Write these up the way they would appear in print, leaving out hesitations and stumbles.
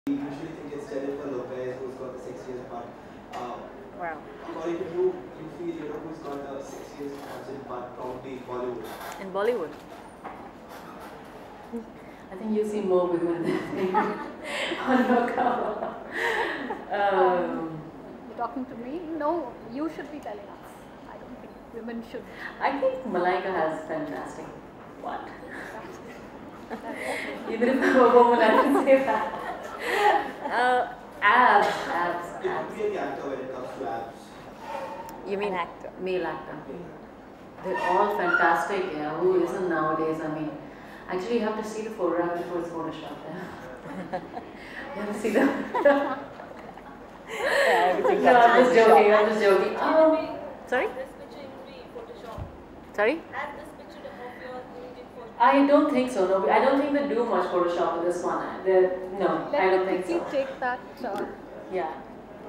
We usually think it's Jennifer Lopez who's got the sexiest butt. Wow. According to you, you feel who's got the sexiest pageant butt probably in Bollywood? In Bollywood? I think you see more women than me on your cover. You're talking to me? No, you should be telling us. I don't think women should. I think Malaika has fantastic butt. Even if I'm a woman, I can say that. Abs. It could be any actor when it comes to abs. You mean actor? Male actor. They're all fantastic, yeah. Who isn't nowadays? I mean, actually, you have to see the photograph before it's photoshopped. Yeah. You have to see them. Yeah, No, I'm just joking. I'm just joking. Sorry? Sorry? I don't think so. No, I don't think they do much Photoshop with this one. No, I don't think so. Take that. Yeah.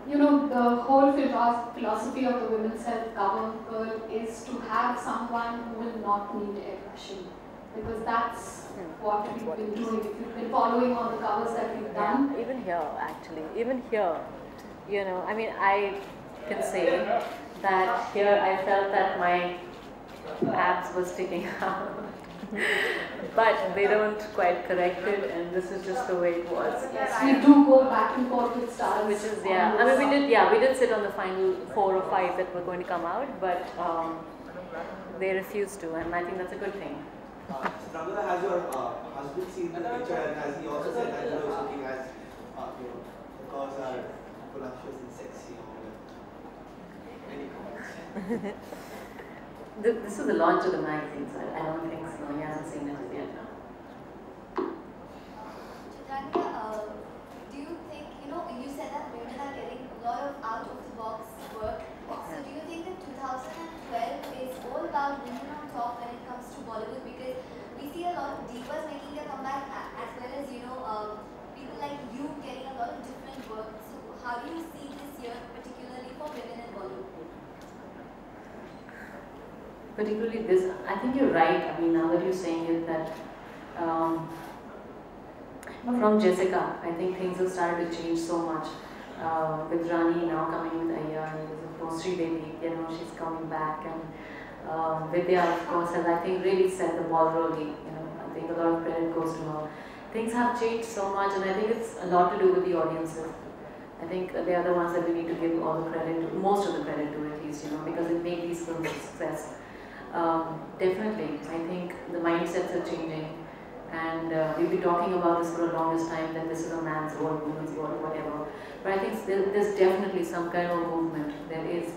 You know, the whole philosophy of the Women's Health cover girl is to have someone who will not need airbrushing. Because that's what we've been doing. If you've been following all the covers that we've done. Yeah, even here, actually. Even here. You know, I mean, I can say that here I felt that my abs were sticking out. But they don't quite correct it, and this is just the way it was. Yes, we do go back and forth with stars. Which is, yeah, I mean, we did sit on the final 4 or 5 that were going to come out, but they refused to, and I think that's a good thing. Chitrangada, has your husband seen the picture, and has he also said that he's looking as, the cars are voluptuous and sexy? Any comments? This is the launch of the magazine, so I don't think so. He hasn't seen it yet now. Chitrangada, do you think, you said that women are getting a lot of out-of-the-box work. So do you think that 2012 is all about women on top when it comes to Bollywood? Because we see a lot of divas making their comeback, as well as, people like you getting a lot of different work. So how do you see this year, particularly for women in Bollywood? Particularly this, I think you're right. I mean, now that you're saying it, that from Jessica, I think things have started to change so much. With Rani now coming with Aya, and there's a grocery baby, she's coming back, and Vidya, of course, has I think really set the ball rolling. I think a lot of credit goes to her. Things have changed so much, and I think it's a lot to do with the audiences. I think they are the ones that we need to give all the credit to, most of the credit to at least, because it made these films a success. Definitely, I think the mindsets are changing, and we've been talking about this for the longest time, that this is a man's role, woman's role, whatever. But I think there's definitely some kind of movement. There is.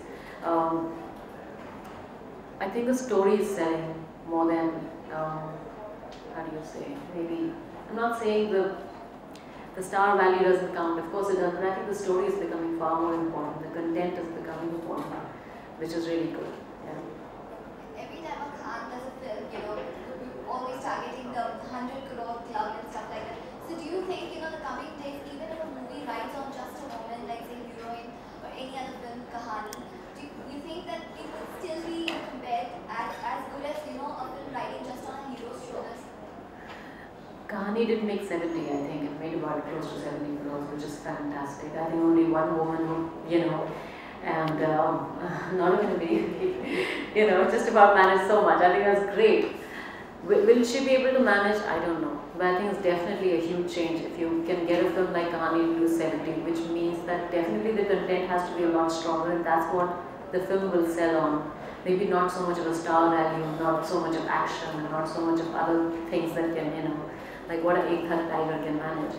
I think the story is selling more than, how do you say, maybe, I'm not saying the star value doesn't count, of course it does, but I think the story is becoming far more important, the content is becoming important, which is really good. Every time a Khan does a film, we're always targeting the 100 crore club and stuff like that. So do you think, the coming days, even if a movie rides on just a woman, like say Heroine or any other film, Kahani, do you think that it would still be compared as good as, a film riding just on a hero's shoulders? Kahani did make 70, I think. It made about close to 70 crores, which is fantastic. I think only one woman would, and not going to be, just about manage so much. I think that's great. Will she be able to manage? I don't know. But I think it's definitely a huge change if you can get a film like Kahani to 70, which means that definitely the content has to be a lot stronger, and that's what the film will sell on. Maybe not so much of a star value, not so much of action, and not so much of other things that can, like what an Ek Tha Tiger can manage.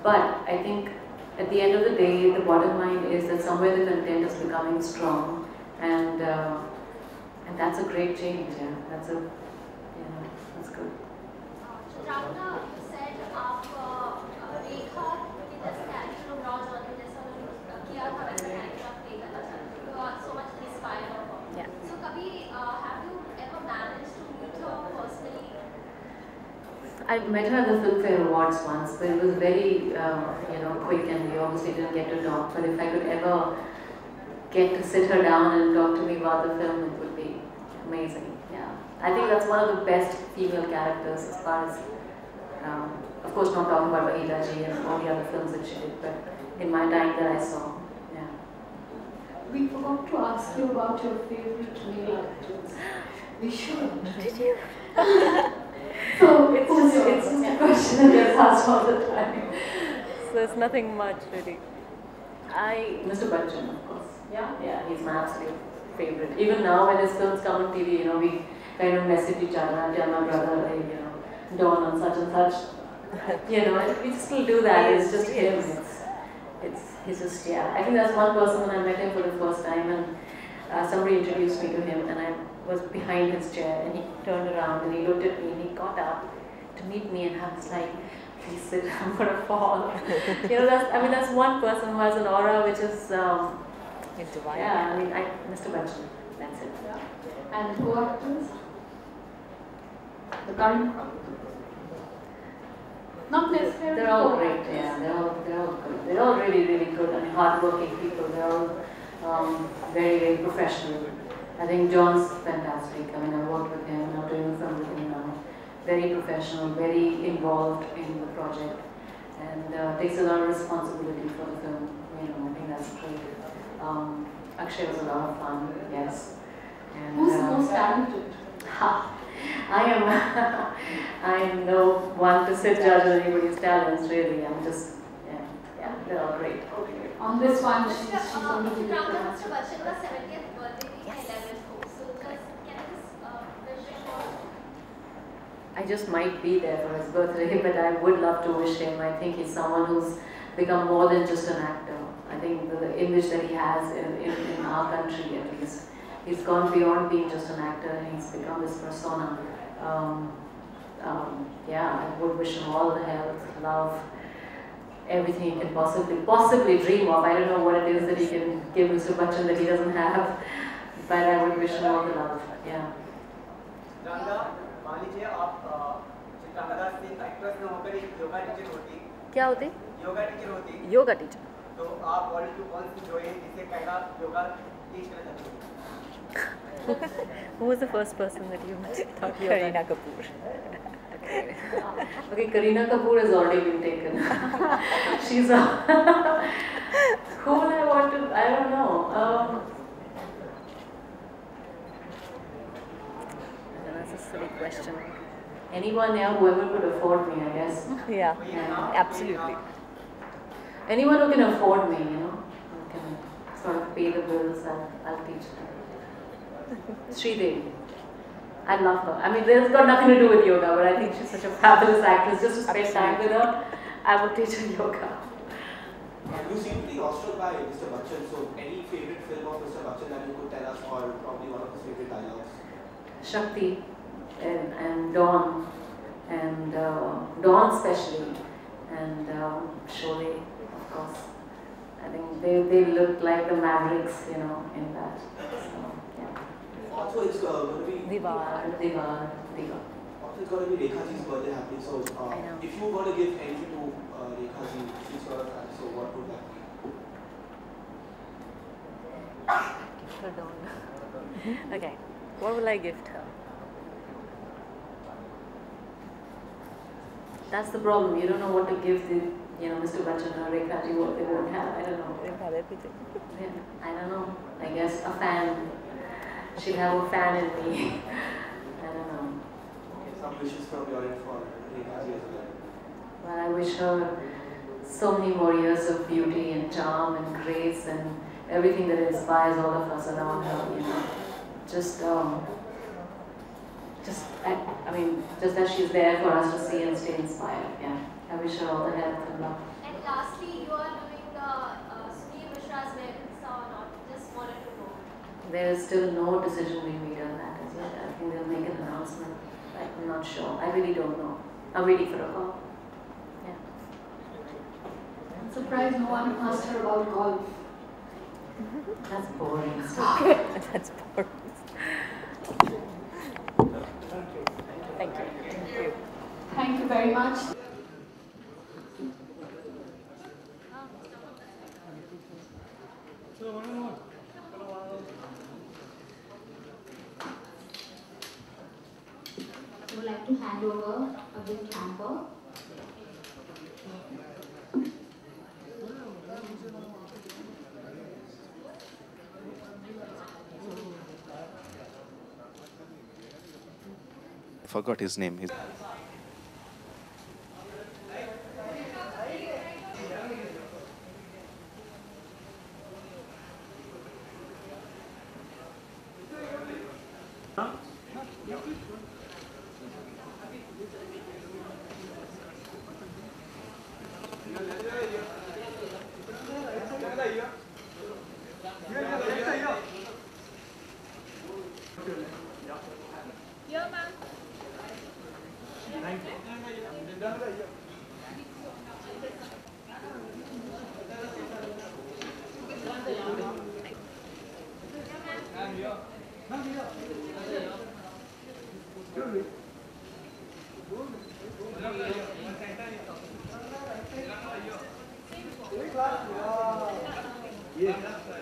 But I think at the end of the day, the bottom line is that somewhere the content is becoming strong, and that's a great change. Yeah, that's good. Chitrangada, you said आपने देखा कि this character of Raj और जैसा उन्होंने किया था वैसा character आप प्ले करना चाहते हो, you are so much inspired of her. Yeah. So कभी have you ever managed to meet her personally? I met her at the Filmfare Awards once, but it was very, quick, and we obviously didn't get to talk. But if I could ever get to sit her down and talk to me about the film, it would be amazing. Yeah, I think that's one of the best female characters as far as Of course, not talking about Bahita Ji and all the other films that she did, but in my time that I saw, yeah. We forgot to ask you about your favorite male actors. We should. Did you? So It's just a question that gets asked all the time. So it's nothing much really. Mr. Bachchan, of course. Yeah, he's my absolute favorite. Even now, when his films come on TV, we kind of message each other. I tell my brother, like, Dawn on such and such. We still do that. It's just him. He's just, yeah. I think that's one person when I met him for the first time, and somebody introduced me to him, and I was behind his chair, and he turned around and he looked at me, and he got up to meet me, and I was like, please sit, I'm gonna fall. That's one person who has an aura which is divine. Yeah, Mr. Bachchan, that's it. And co-actors? The current crowd? Not necessarily. They're all great, yeah, they're all good. They're all really, really good. Hardworking people. They're all very, very professional. I think John's fantastic. I worked with him, I'm doing a film with him now. Very professional, very involved in the project, and takes a lot of responsibility for the film. I think that's great. Akshay was a lot of fun, yes. And, who's the most talented? I am no one to sit judge on anybody's talents, really. I'm just, yeah, they're all great. On this one, she's only doing Mr. it. Bachchan's 70th birthday being 11th. So can I just wish him for? I just might be there for his birthday, but I would love to wish him. I think he's someone who's become more than just an actor. I think the image that he has in our country, at least, he's gone beyond being just an actor, and he's become this persona. Yeah, I would wish him all the health, love, everything he can possibly dream of. I don't know what it is that he can give Mr. Bachchan that he doesn't have, but I would wish him all the love. Yeah. मान लीजिए आप Chitrangada Singh actress में होकर एक yoga teacher होती। क्या होती? Yoga teacher होती। योगा टीचर। तो आप बॉडी टू कौन सी जो है जिसे पहला योगा टीच करना चाहते? Who was the first person that you thought you Kareena Kapoor. Okay, Kareena Kapoor has already been taken. She's a who will I want to? I don't know. That's a silly question. Anyone, whoever could afford me, I guess. Yeah, absolutely. Anyone who can afford me, who can sort of pay the bills, I'll teach them. Sridevi. I love her. There's got nothing to do with yoga, but I think she's such a fabulous actress. Just to spend time with her, I would teach her yoga. You seem to be awestruck by Mr. Bachchan, so any favorite film of Mr. Bachchan that you could tell us, or probably one of his favorite dialogues? Shakti and Dawn, and Dawn especially, and Sholay, of course. I think they look like the Mavericks, in that. So, yeah. Also, it's going to be Divar. Also, it's going to be Rekha Ji's birthday happening. So, if you were to give anything to Rekha Ji, she's sort of so what would that be? Gift her Dawn. Okay, what will I gift her? That's the problem. You don't know what to give the, Mr. Bachchan or Rekha Ji, what they won't have. I don't know. They have everything. Yeah, I don't know. I guess a fan. She'll have a fan in me. I don't know. Some wishes from your end for Rekha Ji as well. Well, I wish her so many more years of beauty and charm and grace and everything that inspires all of us around her. Just that she's there for us to see and stay inspired. Yeah, I wish her all the health and love. And lastly, you are doing the Sunil Mishra's American Star or not? Just wanted to know. There is still no decision being made on that as yet. I think they'll make an announcement. I'm not sure. I really don't know. I'm waiting for a call. Yeah. I'm surprised no one asked her about golf. That's boring. That's boring. Thank you. Thank you. Thank you very much. I would like to hand over a big hamper forgot his name. Yeah, ma'am. Yeah.